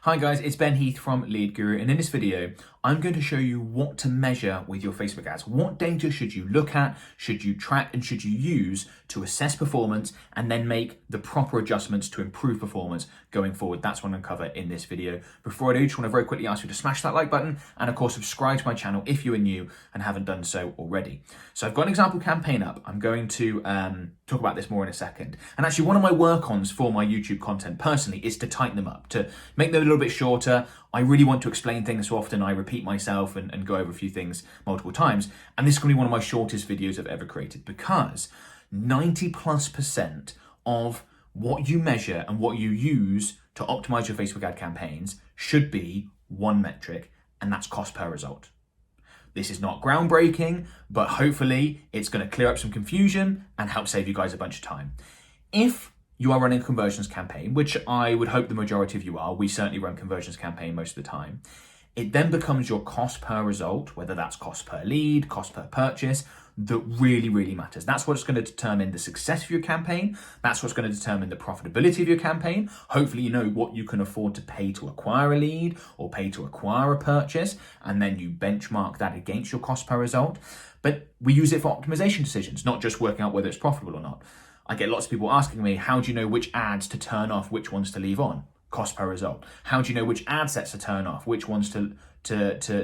Hi guys, it's Ben Heath from Lead Guru, and in this video, I'm going to show you what to measure with your Facebook ads. What data should you look at, should you track, and should you use to assess performance and then make the proper adjustments to improve performance going forward. That's what I'm going to cover in this video. Before I do, I just want to very quickly ask you to smash that like button and of course subscribe to my channel if you are new and haven't done so already. So I've got an example campaign up. I'm going to talk about this more in a second. And actually one of my work-ons for my YouTube content personally is to tighten them up, to make them a little bit shorter. I really want to explain things so often I repeat myself and go over a few things multiple times. And this is going to be one of my shortest videos I've ever created because 90+% of what you measure and what you use to optimize your Facebook ad campaigns should be one metric, and that's cost per result. This is not groundbreaking, but hopefully it's going to clear up some confusion and help save you guys a bunch of time. If you are running a conversions campaign, which I would hope the majority of you are, we certainly run conversions campaign most of the time, it then becomes your cost per result, whether that's cost per lead, cost per purchase, that really matters. That's what's going to determine the success of your campaign. That's what's going to determine the profitability of your campaign. Hopefully you know what you can afford to pay to acquire a lead or pay to acquire a purchase, and then you benchmark that against your cost per result. But we use it for optimization decisions, not just working out whether it's profitable or not. I get lots of people asking me, how do you know which ads to turn off, which ones to leave on? Cost per result. How do you know which ad sets to turn off, which ones to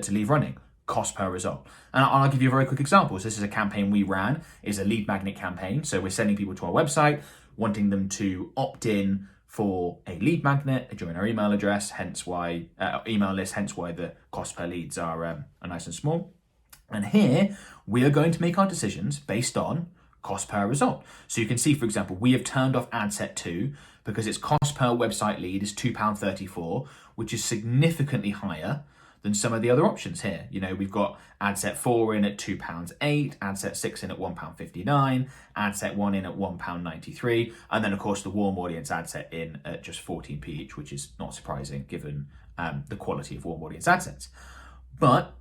leave running? Cost per result. And I'll give you a very quick example. So this is a campaign we ran, is a lead magnet campaign. So we're sending people to our website, wanting them to opt in for a lead magnet, join our email address, hence why email list, hence why the cost per leads are nice and small. And here we are going to make our decisions based on cost per result. So you can see, for example, we have turned off ad set 2 because its cost per website lead is £2.34, which is significantly higher than some of the other options here. You know, we've got ad set 4 in at £2.08, ad set 6 in at £1.59, ad set 1 in at £1.93, and then of course the warm audience ad set in at just 14p each, which is not surprising given the quality of warm audience ad sets. But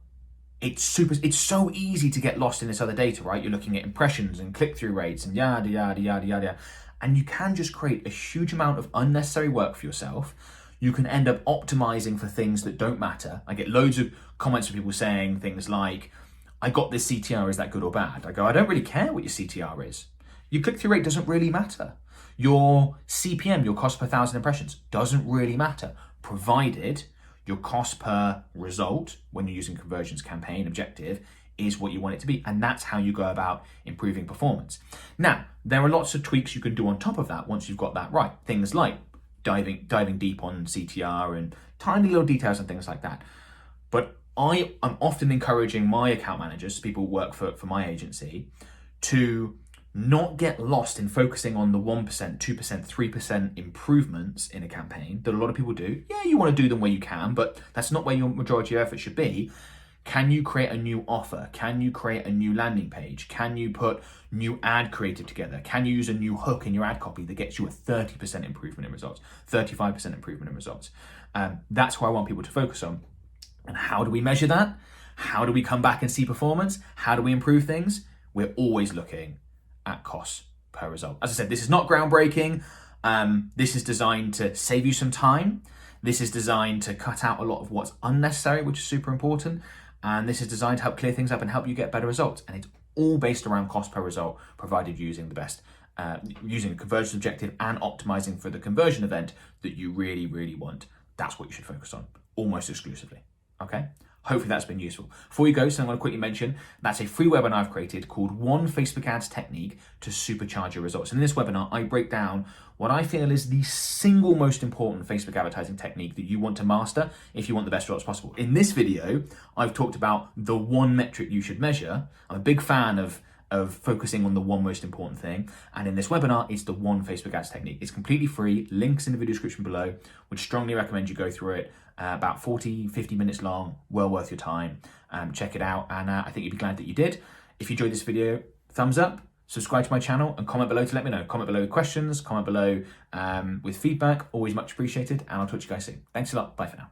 it's so easy to get lost in this other data, right? You're looking at impressions and click-through rates and yada. And you can just create a huge amount of unnecessary work for yourself. You can end up optimizing for things that don't matter. I get loads of comments from people saying things like, I got this CTR, is that good or bad? I go, I don't really care what your CTR is. Your click-through rate doesn't really matter. Your CPM, your cost per 1,000 impressions, doesn't really matter, provided your cost per result when you're using conversions campaign objective is what you want it to be. And that's how you go about improving performance. Now, there are lots of tweaks you can do on top of that once you've got that right. Things like diving deep on CTR and tiny little details and things like that. But I am often encouraging my account managers, people who work for my agency, to not get lost in focusing on the 1%, 2%, 3% improvements in a campaign that a lot of people do. Yeah, you want to do them where you can, but that's not where your majority of effort should be. Can you create a new offer? Can you create a new landing page? Can you put new ad creative together? Can you use a new hook in your ad copy that gets you a 30% improvement in results, 35% improvement in results? That's what I want people to focus on. And how do we measure that? How do we come back and see performance? How do we improve things? We're always looking at cost per result. As I said, this is not groundbreaking. This is designed to save you some time. This is designed to cut out a lot of what's unnecessary, which is super important. And this is designed to help clear things up and help you get better results. And it's all based around cost per result, provided using the best, using a conversion objective and optimizing for the conversion event that you really want. That's what you should focus on almost exclusively. Okay? Hopefully that's been useful. Before you go, so I'm going to quickly mention, that's a free webinar I've created called 1 Facebook Ads Technique to Supercharge Your Results. And in this webinar, I break down what I feel is the single most important Facebook advertising technique that you want to master if you want the best results possible. In this video, I've talked about the one metric you should measure. I'm a big fan of focusing on the one most important thing. And in this webinar, it's the 1 Facebook Ads Technique. It's completely free, links in the video description below. Would strongly recommend you go through it. About 40-50 minutes long, well worth your time. Check it out, and I think you'd be glad that you did. If you enjoyed this video, thumbs up, subscribe to my channel, and comment below to let me know. Comment below with questions, comment below with feedback, always much appreciated, and I'll talk to you guys soon. Thanks a lot, bye for now.